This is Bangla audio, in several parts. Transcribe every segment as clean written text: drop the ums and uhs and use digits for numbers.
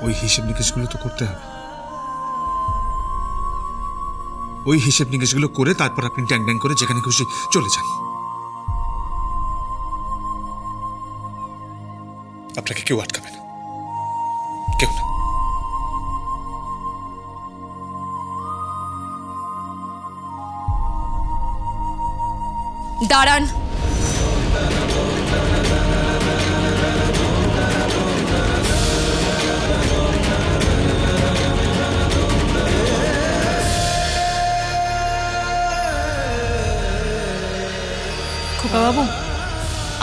ওই হিসেব নিকেশগুলো তো করতে হবে। ওই হিসেব নিকেশগুলো করে তারপর আপনি ড্যাং ড্যাং করে যেখানে খুশি চলে যান। আপনাকে কেউ আটকাবে না, কেউ না। দাঁড়ান। খোকাবাবু,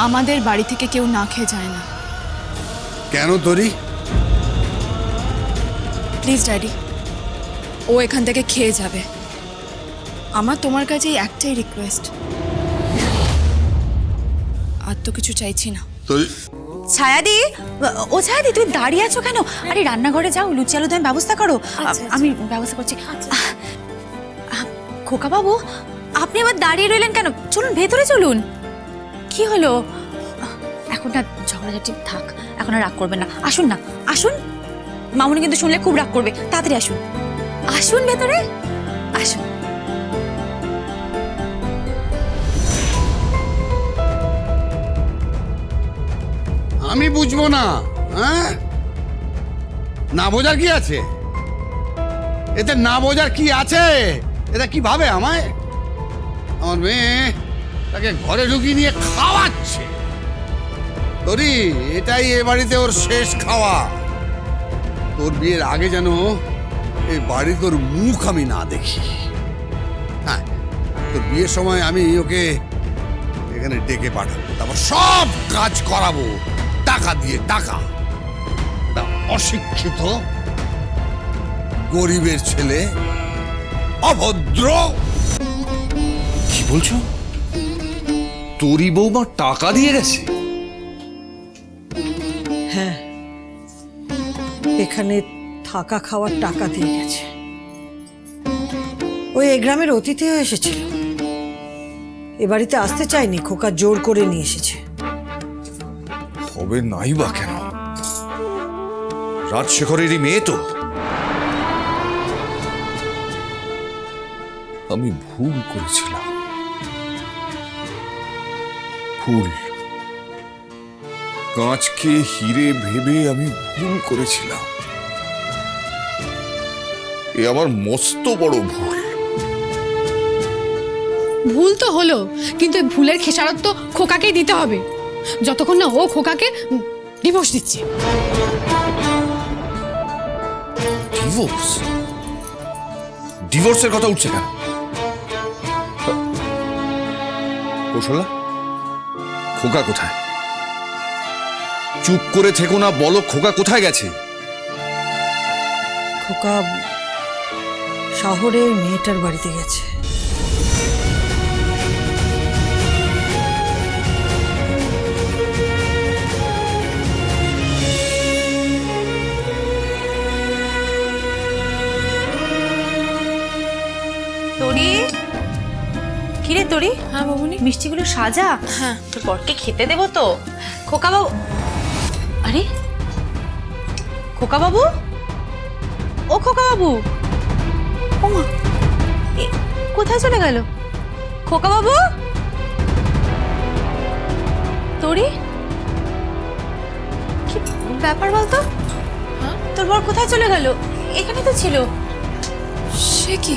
আমাদের বাড়ি থেকে কেউ না খেয়ে যায় না। কেন তোরি? প্লিজ ড্যাডি, ও এখান থেকে খেয়ে যাবে। আমার তোমার কাছে একটাই রিকোয়েস্ট, আর তো কিছু চাইছি না। ছায়াদি, ও ছায়াদি তুমি দাঁড়িয়ে আছো কেন? আরে রান্নাঘরে যাও, লুচি আলু দম ব্যবস্থা করো। আমি ব্যবস্থা করছি। খোকা বাবু, আপনি আবার দাঁড়িয়ে রইলেন কেন? চলুন ভেতরে চলুন। কি হলো? এখন না ঝগড়াঝাটি থাক, এখন আর রাগ করবেন না। আসুন না, আসুন। মামুনি কিন্তু শুনলে খুব রাগ করবে। তাড়াতাড়ি আসুন, আসুন ভেতরে আসুন। আমি বুঝবো না? হ্যাঁ, না বোঝার কি আছে এতে? না বোঝার কি আছে? এটা কি ভাবে আমায়? আমার মেয়ে তাকে ঘরে ঢুকিয়ে নিয়ে খাওয়াচ্ছে। তোরই এটাই এ বাড়িতে ওর শেষ খাওয়া। তোর বিয়ের আগে যেন এই বাড়ি তোর মুখ আমি না দেখি। হ্যাঁ, তোর বিয়ের সময় আমি ওকে এখানে ডেকে পাঠাবো, তারপর সব কাজ করাবো টাকা দিয়ে। টাকা, অশিক্ষিত গরিবের ছেলে, অভদ্র। কি বলছো? তোরই বৌমা টাকা দিয়ে গেছে? হ্যাঁ, এখানে থাকা খাওয়ার টাকা দিয়ে গেছে। ওই এ গ্রামের অতিথি হয়ে এসেছিল, এ বাড়িতে আসতে চায়নি, খোকা জোর করে নিয়ে এসেছে। হবে নাই বা কেন? রাজশেখরেরই মেয়ে তো। আমি ভুল করেছিলাম, ভুল। কাঁচকে হিরে ভেবে আমি ভুল করেছিলাম। এ আমার মস্ত বড় ভুল। ভুল তো হলো, কিন্তু এই ভুলের খেসারত তো খোকাকেই দিতে হবে, যতক্ষণ না ও খোকাকে ডিভোর্স দিচ্ছে। ডিভোর্স? ডিভোর্সের কথা উঠছে কেন? কৌশলা, খোকা কোথায়? চুপ করে থেকো না, বলো খোকা কোথায় গেছে? খোকা শহরে ওই মেয়েটার বাড়িতে গেছে। তোরি, কিরে তোরি? হ্যাঁ বাবুনি। মিষ্টিগুলো সাজা। হ্যাঁ। তোর বরকে খেতে দেবো তো। খোকা বাবু, আরে খোকা বাবু, ও খোকা বাবু, ও মা, কোথায় চলে গেল খোকা বাবু? তোরি, কি ব্যাপার বলতো? হ্যাঁ? তোর বর কোথায় চলে গেল? এখানে তো ছিল। সে কি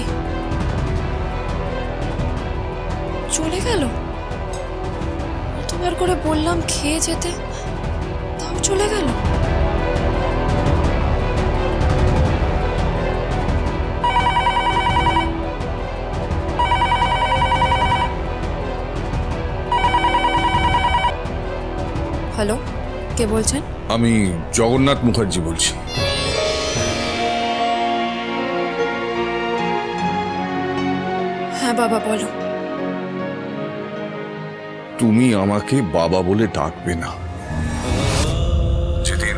চলে গেল? কতবার করে বললাম খেয়ে যেতে, তাও চলে গেল। হ্যালো, কে বলছেন? আমি জগন্নাথ মুখার্জি বলছি। হ্যাঁ বাবা বলো। তুমি আমাকে বাবা বলে ডাকবে না। যেদিন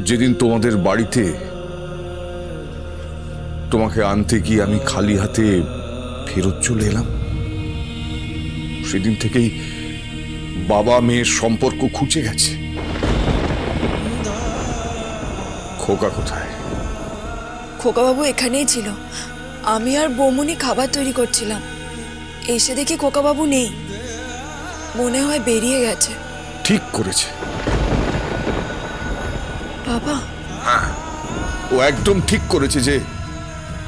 যেদিন তোমাদের বাড়িতে তোমাকে আনতে গিয়ে আমি খালি হাতে ফেরত চলে এলাম, সেদিন থেকেই বাবা মেয়ের সম্পর্ক খুঁজে গেছে। খোকা কোথায়? খোকাবাবু এখানেই ছিল। আমি আর বৌমনি খাবার তৈরি করছিলাম, এসে দেখি খোকাবাবু নেই। মনে হয় বেরিয়ে গেছে। ঠিক করেছে। বাবা, ও একদম ঠিক করেছে যে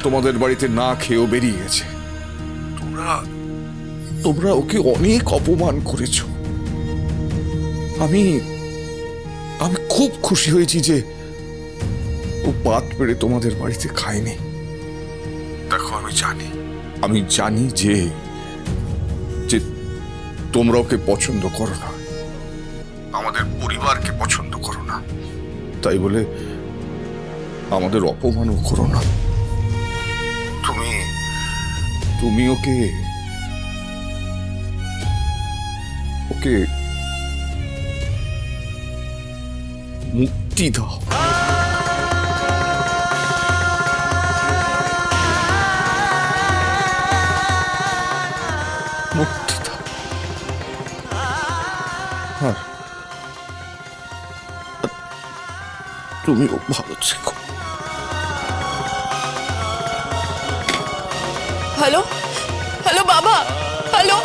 তোমাদের বাড়িতে না খেয়েও বেরিয়ে গেছে। তোমরা ওকে অনেক অপমান করেছো। আমি খুব খুশি হয়েছি যে ও পাত পেড়ে তোমাদের বাড়িতে খায়নি। দেখো, আমি জানি যে তোমরা ওকে পছন্দ করো না, আমাদের পরিবারকে পছন্দ করো না, তাই বলে আমাদের অপমানও করো না। তুমি ওকে মুক্তি দাও। মুক্তি দাও। আর তুমিও ভালো থেকো। হ্যালো হ্যালো বাবা, হ্যালো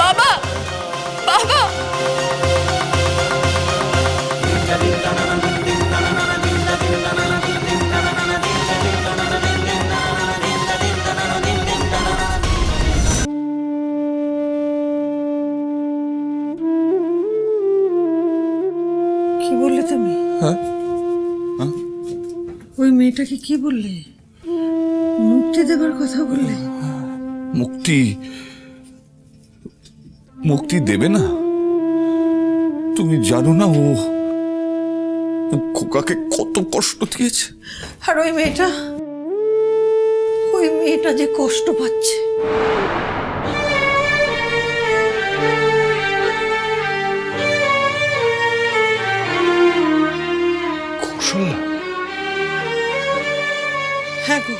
বাবা, বাবা। কি বললে তুমি? ওই মেয়েটাকে কি বললে? মুক্তি দেবার কথা বললে? মুক্তি দেবে না? তুমি জানো না ও খোকাকে কত কষ্ট দিয়েছে? আর ওই মেয়েটা যে কষ্ট পাচ্ছে। কৌশল্যা, হ্যাঁ গো,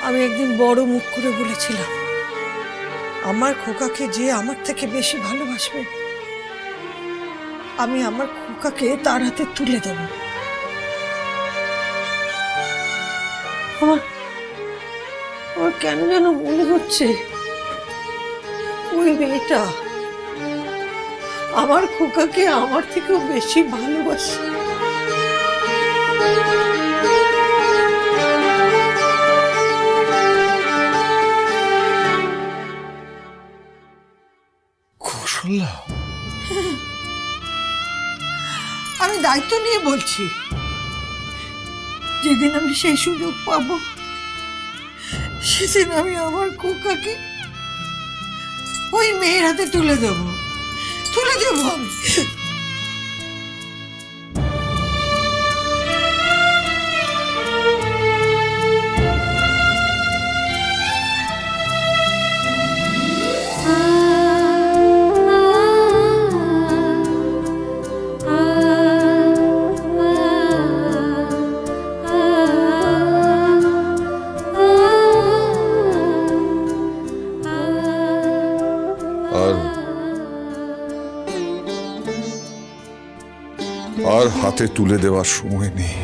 আমি একদিন বড় মুখ করে বলেছিলাম আমার খোকাকে যে আমার থেকে বেশি ভালোবাসবে আমি আমার খোকাকে তার হাতে তুলে দেব। আমার কেন যেন মনে হচ্ছে ওই মেয়েটা আমার খোকাকে আমার থেকেও বেশি ভালোবাসে। কৌশল্যা, আমি দায়িত্ব নিয়ে বলছি, যেদিন আমি সেই সুযোগ পাবো সেদিন আমি আমার খোকাকে ওই মেয়ের হাতে তুলে দেবো আমি। আর হাতে তুলে দেওয়ার সময় নেই।